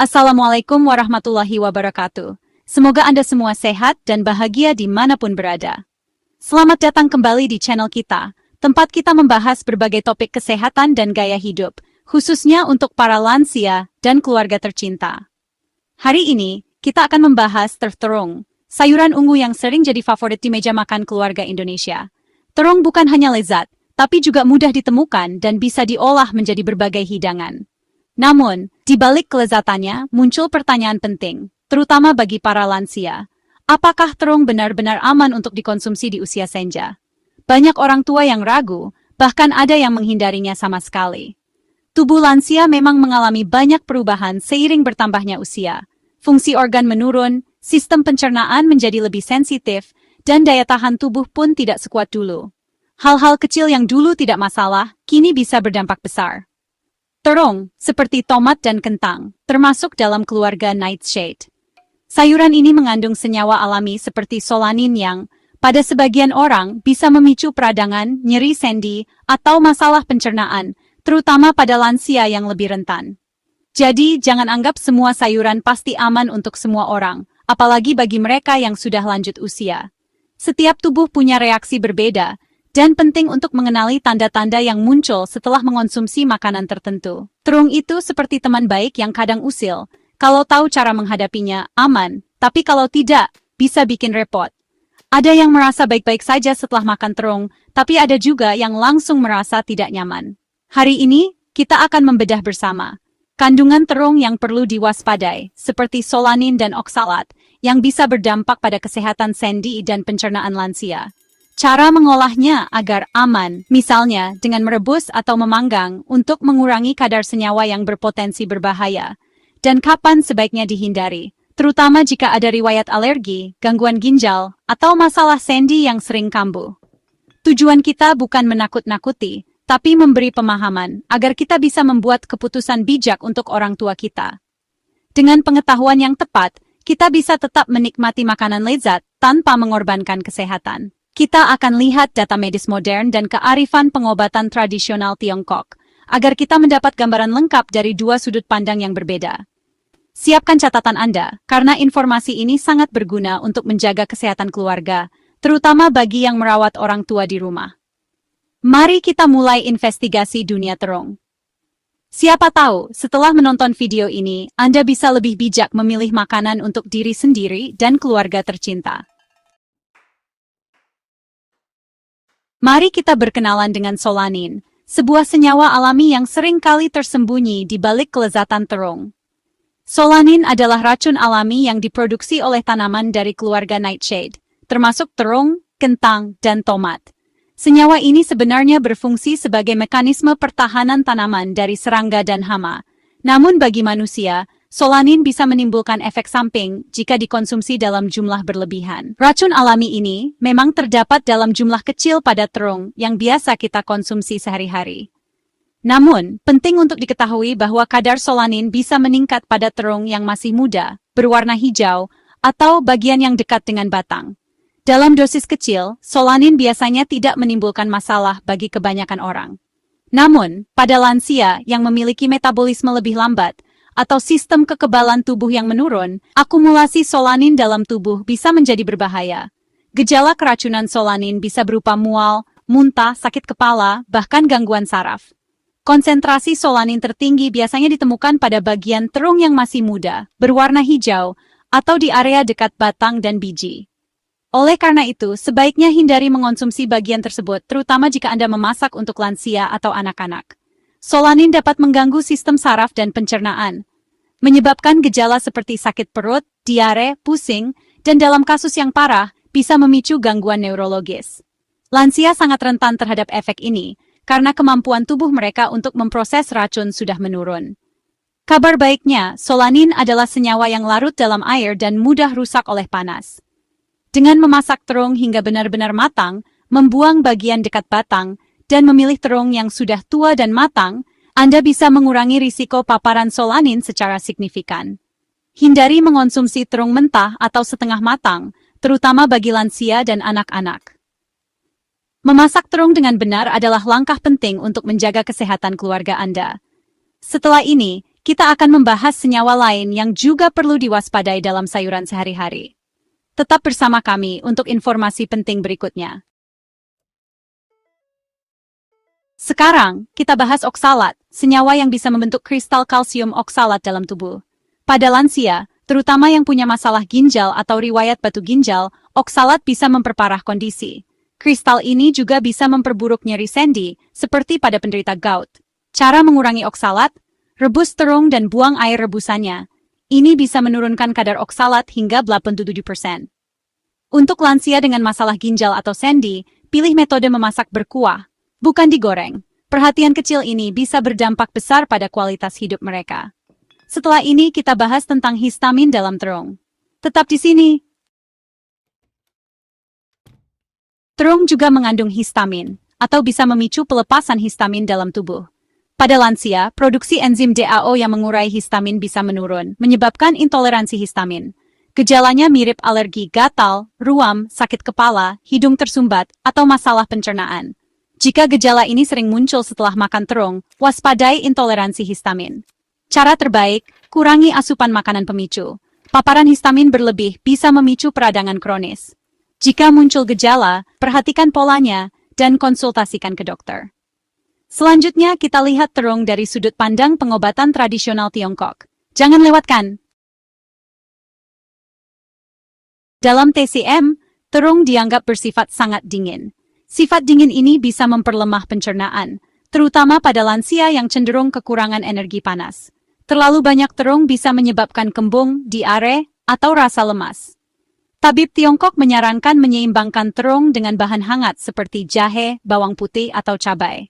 Assalamualaikum warahmatullahi wabarakatuh. Semoga Anda semua sehat dan bahagia dimanapun berada. Selamat datang kembali di channel kita, tempat kita membahas berbagai topik kesehatan dan gaya hidup, khususnya untuk para lansia dan keluarga tercinta. Hari ini, kita akan membahas terung, sayuran ungu yang sering jadi favorit di meja makan keluarga Indonesia. Terung bukan hanya lezat, tapi juga mudah ditemukan dan bisa diolah menjadi berbagai hidangan. Namun, di balik kelezatannya muncul pertanyaan penting, terutama bagi para lansia. Apakah terung benar-benar aman untuk dikonsumsi di usia senja? Banyak orang tua yang ragu, bahkan ada yang menghindarinya sama sekali. Tubuh lansia memang mengalami banyak perubahan seiring bertambahnya usia. Fungsi organ menurun, sistem pencernaan menjadi lebih sensitif, dan daya tahan tubuh pun tidak sekuat dulu. Hal-hal kecil yang dulu tidak masalah, kini bisa berdampak besar. Terung, seperti tomat dan kentang, termasuk dalam keluarga nightshade. Sayuran ini mengandung senyawa alami seperti solanin yang, pada sebagian orang, bisa memicu peradangan, nyeri sendi, atau masalah pencernaan, terutama pada lansia yang lebih rentan. Jadi, jangan anggap semua sayuran pasti aman untuk semua orang, apalagi bagi mereka yang sudah lanjut usia. Setiap tubuh punya reaksi berbeda, dan penting untuk mengenali tanda-tanda yang muncul setelah mengonsumsi makanan tertentu. Terung itu seperti teman baik yang kadang usil. Kalau tahu cara menghadapinya, aman. Tapi kalau tidak, bisa bikin repot. Ada yang merasa baik-baik saja setelah makan terung, tapi ada juga yang langsung merasa tidak nyaman. Hari ini, kita akan membedah bersama kandungan terung yang perlu diwaspadai, seperti solanin dan oksalat, yang bisa berdampak pada kesehatan sendi dan pencernaan lansia. Cara mengolahnya agar aman, misalnya dengan merebus atau memanggang untuk mengurangi kadar senyawa yang berpotensi berbahaya. Dan kapan sebaiknya dihindari, terutama jika ada riwayat alergi, gangguan ginjal, atau masalah sendi yang sering kambuh. Tujuan kita bukan menakut-nakuti, tapi memberi pemahaman agar kita bisa membuat keputusan bijak untuk orang tua kita. Dengan pengetahuan yang tepat, kita bisa tetap menikmati makanan lezat tanpa mengorbankan kesehatan. Kita akan lihat data medis modern dan kearifan pengobatan tradisional Tiongkok, agar kita mendapat gambaran lengkap dari dua sudut pandang yang berbeda. Siapkan catatan Anda, karena informasi ini sangat berguna untuk menjaga kesehatan keluarga, terutama bagi yang merawat orang tua di rumah. Mari kita mulai investigasi dunia terung. Siapa tahu, setelah menonton video ini, Anda bisa lebih bijak memilih makanan untuk diri sendiri dan keluarga tercinta. Mari kita berkenalan dengan solanin, sebuah senyawa alami yang sering kali tersembunyi di balik kelezatan terung. Solanin adalah racun alami yang diproduksi oleh tanaman dari keluarga nightshade, termasuk terung, kentang, dan tomat. Senyawa ini sebenarnya berfungsi sebagai mekanisme pertahanan tanaman dari serangga dan hama. Namun bagi manusia, solanin bisa menimbulkan efek samping jika dikonsumsi dalam jumlah berlebihan. Racun alami ini memang terdapat dalam jumlah kecil pada terung yang biasa kita konsumsi sehari-hari. Namun, penting untuk diketahui bahwa kadar solanin bisa meningkat pada terung yang masih muda, berwarna hijau, atau bagian yang dekat dengan batang. Dalam dosis kecil, solanin biasanya tidak menimbulkan masalah bagi kebanyakan orang. Namun, pada lansia yang memiliki metabolisme lebih lambat, atau sistem kekebalan tubuh yang menurun, akumulasi solanin dalam tubuh bisa menjadi berbahaya. Gejala keracunan solanin bisa berupa mual, muntah, sakit kepala, bahkan gangguan saraf. Konsentrasi solanin tertinggi biasanya ditemukan pada bagian terung yang masih muda, berwarna hijau, atau di area dekat batang dan biji. Oleh karena itu, sebaiknya hindari mengonsumsi bagian tersebut, terutama jika Anda memasak untuk lansia atau anak-anak. Solanin dapat mengganggu sistem saraf dan pencernaan, menyebabkan gejala seperti sakit perut, diare, pusing, dan dalam kasus yang parah, bisa memicu gangguan neurologis. Lansia sangat rentan terhadap efek ini, karena kemampuan tubuh mereka untuk memproses racun sudah menurun. Kabar baiknya, solanin adalah senyawa yang larut dalam air dan mudah rusak oleh panas. Dengan memasak terung hingga benar-benar matang, membuang bagian dekat batang, dan memilih terung yang sudah tua dan matang, Anda bisa mengurangi risiko paparan solanin secara signifikan. Hindari mengonsumsi terung mentah atau setengah matang, terutama bagi lansia dan anak-anak. Memasak terung dengan benar adalah langkah penting untuk menjaga kesehatan keluarga Anda. Setelah ini, kita akan membahas senyawa lain yang juga perlu diwaspadai dalam sayuran sehari-hari. Tetap bersama kami untuk informasi penting berikutnya. Sekarang, kita bahas oksalat, senyawa yang bisa membentuk kristal kalsium oksalat dalam tubuh. Pada lansia, terutama yang punya masalah ginjal atau riwayat batu ginjal, oksalat bisa memperparah kondisi. Kristal ini juga bisa memperburuk nyeri sendi, seperti pada penderita gout. Cara mengurangi oksalat, rebus terung dan buang air rebusannya. Ini bisa menurunkan kadar oksalat hingga 87%. Untuk lansia dengan masalah ginjal atau sendi, pilih metode memasak berkuah, bukan digoreng. Perhatian kecil ini bisa berdampak besar pada kualitas hidup mereka. Setelah ini kita bahas tentang histamin dalam terung. Tetap di sini. Terung juga mengandung histamin, atau bisa memicu pelepasan histamin dalam tubuh. Pada lansia, produksi enzim DAO yang mengurai histamin bisa menurun, menyebabkan intoleransi histamin. Gejalanya mirip alergi gatal, ruam, sakit kepala, hidung tersumbat, atau masalah pencernaan. Jika gejala ini sering muncul setelah makan terung, waspadai intoleransi histamin. Cara terbaik, kurangi asupan makanan pemicu. Paparan histamin berlebih bisa memicu peradangan kronis. Jika muncul gejala, perhatikan polanya dan konsultasikan ke dokter. Selanjutnya kita lihat terung dari sudut pandang pengobatan tradisional Tiongkok. Jangan lewatkan. Dalam TCM, terung dianggap bersifat sangat dingin. Sifat dingin ini bisa memperlemah pencernaan, terutama pada lansia yang cenderung kekurangan energi panas. Terlalu banyak terung bisa menyebabkan kembung, diare, atau rasa lemas. Tabib Tiongkok menyarankan menyeimbangkan terung dengan bahan hangat seperti jahe, bawang putih, atau cabai.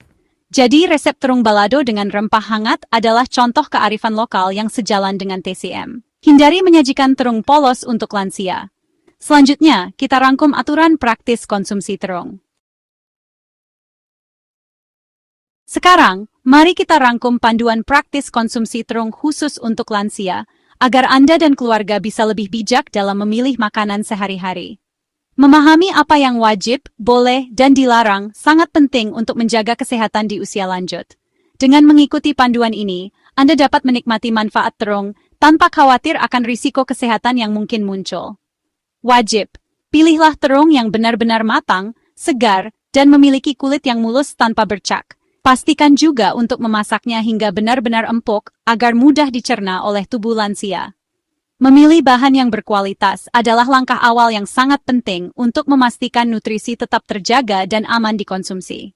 Jadi resep terung balado dengan rempah hangat adalah contoh kearifan lokal yang sejalan dengan TCM. Hindari menyajikan terung polos untuk lansia. Selanjutnya, kita rangkum aturan praktis konsumsi terung. Sekarang, mari kita rangkum panduan praktis konsumsi terung khusus untuk lansia, agar Anda dan keluarga bisa lebih bijak dalam memilih makanan sehari-hari. Memahami apa yang wajib, boleh, dan dilarang sangat penting untuk menjaga kesehatan di usia lanjut. Dengan mengikuti panduan ini, Anda dapat menikmati manfaat terung tanpa khawatir akan risiko kesehatan yang mungkin muncul. Wajib, pilihlah terung yang benar-benar matang, segar, dan memiliki kulit yang mulus tanpa bercak. Pastikan juga untuk memasaknya hingga benar-benar empuk agar mudah dicerna oleh tubuh lansia. Memilih bahan yang berkualitas adalah langkah awal yang sangat penting untuk memastikan nutrisi tetap terjaga dan aman dikonsumsi.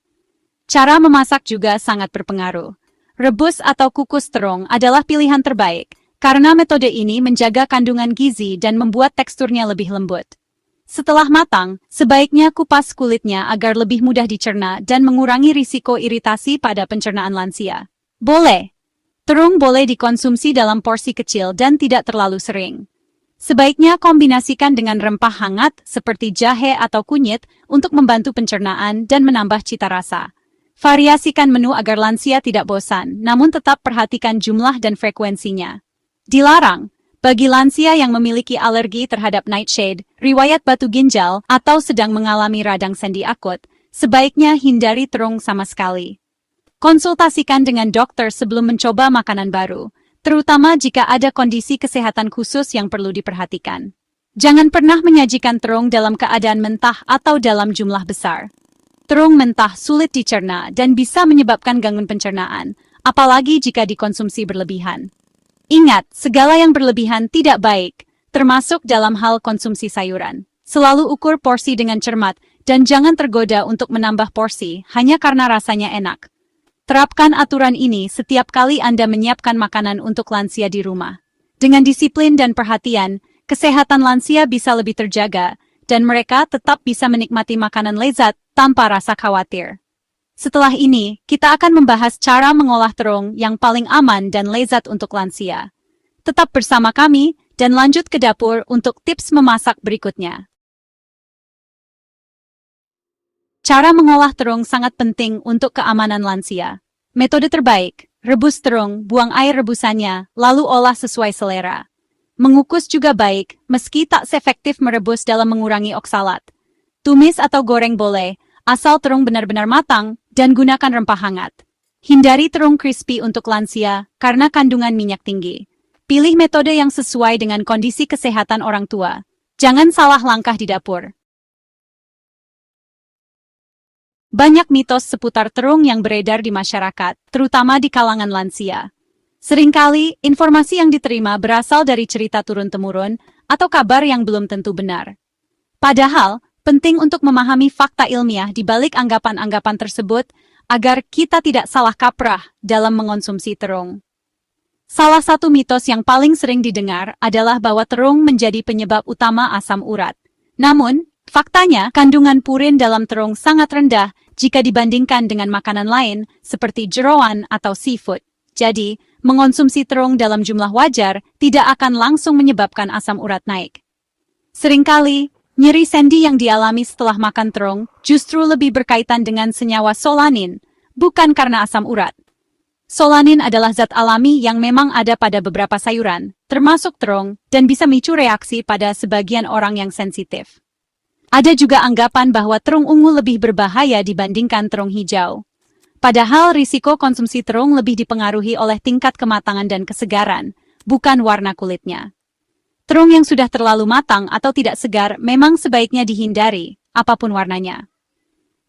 Cara memasak juga sangat berpengaruh. Rebus atau kukus terung adalah pilihan terbaik, karena metode ini menjaga kandungan gizi dan membuat teksturnya lebih lembut. Setelah matang, sebaiknya kupas kulitnya agar lebih mudah dicerna dan mengurangi risiko iritasi pada pencernaan lansia. Boleh. Terung boleh dikonsumsi dalam porsi kecil dan tidak terlalu sering. Sebaiknya kombinasikan dengan rempah hangat seperti jahe atau kunyit untuk membantu pencernaan dan menambah cita rasa. Variasikan menu agar lansia tidak bosan, namun tetap perhatikan jumlah dan frekuensinya. Dilarang. Bagi lansia yang memiliki alergi terhadap nightshade, riwayat batu ginjal, atau sedang mengalami radang sendi akut, sebaiknya hindari terung sama sekali. Konsultasikan dengan dokter sebelum mencoba makanan baru, terutama jika ada kondisi kesehatan khusus yang perlu diperhatikan. Jangan pernah menyajikan terung dalam keadaan mentah atau dalam jumlah besar. Terung mentah sulit dicerna dan bisa menyebabkan gangguan pencernaan, apalagi jika dikonsumsi berlebihan. Ingat, segala yang berlebihan tidak baik, termasuk dalam hal konsumsi sayuran. Selalu ukur porsi dengan cermat dan jangan tergoda untuk menambah porsi hanya karena rasanya enak. Terapkan aturan ini setiap kali Anda menyiapkan makanan untuk lansia di rumah. Dengan disiplin dan perhatian, kesehatan lansia bisa lebih terjaga, dan mereka tetap bisa menikmati makanan lezat tanpa rasa khawatir. Setelah ini, kita akan membahas cara mengolah terung yang paling aman dan lezat untuk lansia. Tetap bersama kami, dan lanjut ke dapur untuk tips memasak berikutnya. Cara mengolah terung sangat penting untuk keamanan lansia. Metode terbaik, rebus terung, buang air rebusannya, lalu olah sesuai selera. Mengukus juga baik, meski tak seefektif merebus dalam mengurangi oksalat. Tumis atau goreng boleh, asal terung benar-benar matang, dan gunakan rempah hangat. Hindari terung crispy untuk lansia karena kandungan minyak tinggi. Pilih metode yang sesuai dengan kondisi kesehatan orang tua. Jangan salah langkah di dapur. Banyak mitos seputar terung yang beredar di masyarakat, terutama di kalangan lansia. Seringkali, informasi yang diterima berasal dari cerita turun-temurun atau kabar yang belum tentu benar. Padahal, penting untuk memahami fakta ilmiah di balik anggapan-anggapan tersebut agar kita tidak salah kaprah dalam mengonsumsi terung. Salah satu mitos yang paling sering didengar adalah bahwa terung menjadi penyebab utama asam urat. Namun, faktanya, kandungan purin dalam terung sangat rendah jika dibandingkan dengan makanan lain seperti jeroan atau seafood. Jadi, mengonsumsi terung dalam jumlah wajar tidak akan langsung menyebabkan asam urat naik. Seringkali, nyeri sendi yang dialami setelah makan terung justru lebih berkaitan dengan senyawa solanin, bukan karena asam urat. Solanin adalah zat alami yang memang ada pada beberapa sayuran, termasuk terung, dan bisa memicu reaksi pada sebagian orang yang sensitif. Ada juga anggapan bahwa terung ungu lebih berbahaya dibandingkan terung hijau. Padahal risiko konsumsi terung lebih dipengaruhi oleh tingkat kematangan dan kesegaran, bukan warna kulitnya. Terung yang sudah terlalu matang atau tidak segar memang sebaiknya dihindari, apapun warnanya.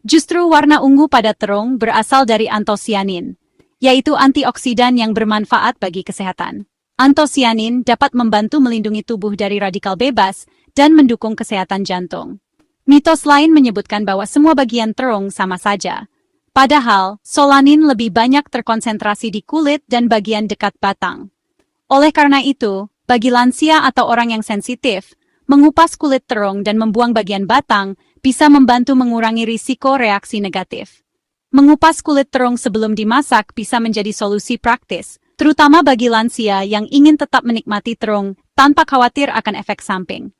Justru warna ungu pada terung berasal dari antosianin, yaitu antioksidan yang bermanfaat bagi kesehatan. Antosianin dapat membantu melindungi tubuh dari radikal bebas dan mendukung kesehatan jantung. Mitos lain menyebutkan bahwa semua bagian terung sama saja. Padahal, solanin lebih banyak terkonsentrasi di kulit dan bagian dekat batang. Oleh karena itu, bagi lansia atau orang yang sensitif, mengupas kulit terung dan membuang bagian batang bisa membantu mengurangi risiko reaksi negatif. Mengupas kulit terung sebelum dimasak bisa menjadi solusi praktis, terutama bagi lansia yang ingin tetap menikmati terung tanpa khawatir akan efek samping.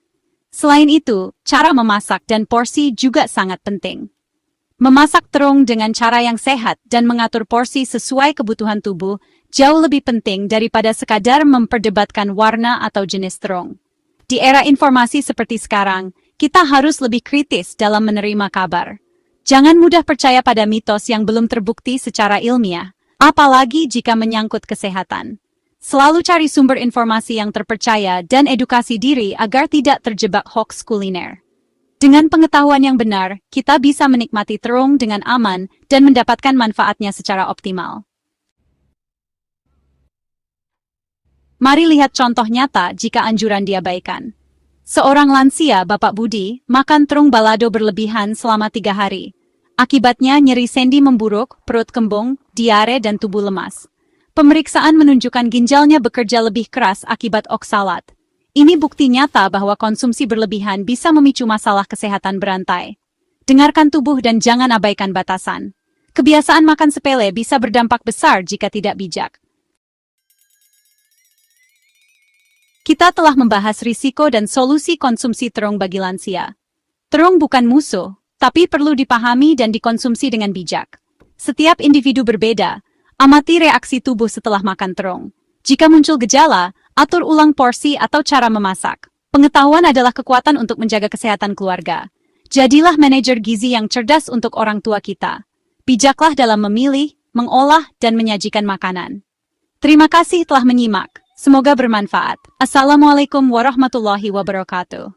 Selain itu, cara memasak dan porsi juga sangat penting. Memasak terung dengan cara yang sehat dan mengatur porsi sesuai kebutuhan tubuh jauh lebih penting daripada sekadar memperdebatkan warna atau jenis terung. Di era informasi seperti sekarang, kita harus lebih kritis dalam menerima kabar. Jangan mudah percaya pada mitos yang belum terbukti secara ilmiah, apalagi jika menyangkut kesehatan. Selalu cari sumber informasi yang terpercaya dan edukasi diri agar tidak terjebak hoaks kuliner. Dengan pengetahuan yang benar, kita bisa menikmati terung dengan aman dan mendapatkan manfaatnya secara optimal. Mari lihat contoh nyata jika anjuran diabaikan. Seorang lansia, Bapak Budi, makan terung balado berlebihan selama 3 hari. Akibatnya nyeri sendi memburuk, perut kembung, diare dan tubuh lemas. Pemeriksaan menunjukkan ginjalnya bekerja lebih keras akibat oksalat. Ini bukti nyata bahwa konsumsi berlebihan bisa memicu masalah kesehatan berantai. Dengarkan tubuh dan jangan abaikan batasan. Kebiasaan makan sepele bisa berdampak besar jika tidak bijak. Kita telah membahas risiko dan solusi konsumsi terung bagi lansia. Terung bukan musuh, tapi perlu dipahami dan dikonsumsi dengan bijak. Setiap individu berbeda. Amati reaksi tubuh setelah makan terung. Jika muncul gejala, atur ulang porsi atau cara memasak. Pengetahuan adalah kekuatan untuk menjaga kesehatan keluarga. Jadilah manajer gizi yang cerdas untuk orang tua kita. Bijaklah dalam memilih, mengolah, dan menyajikan makanan. Terima kasih telah menyimak. Semoga bermanfaat. Assalamualaikum warahmatullahi wabarakatuh.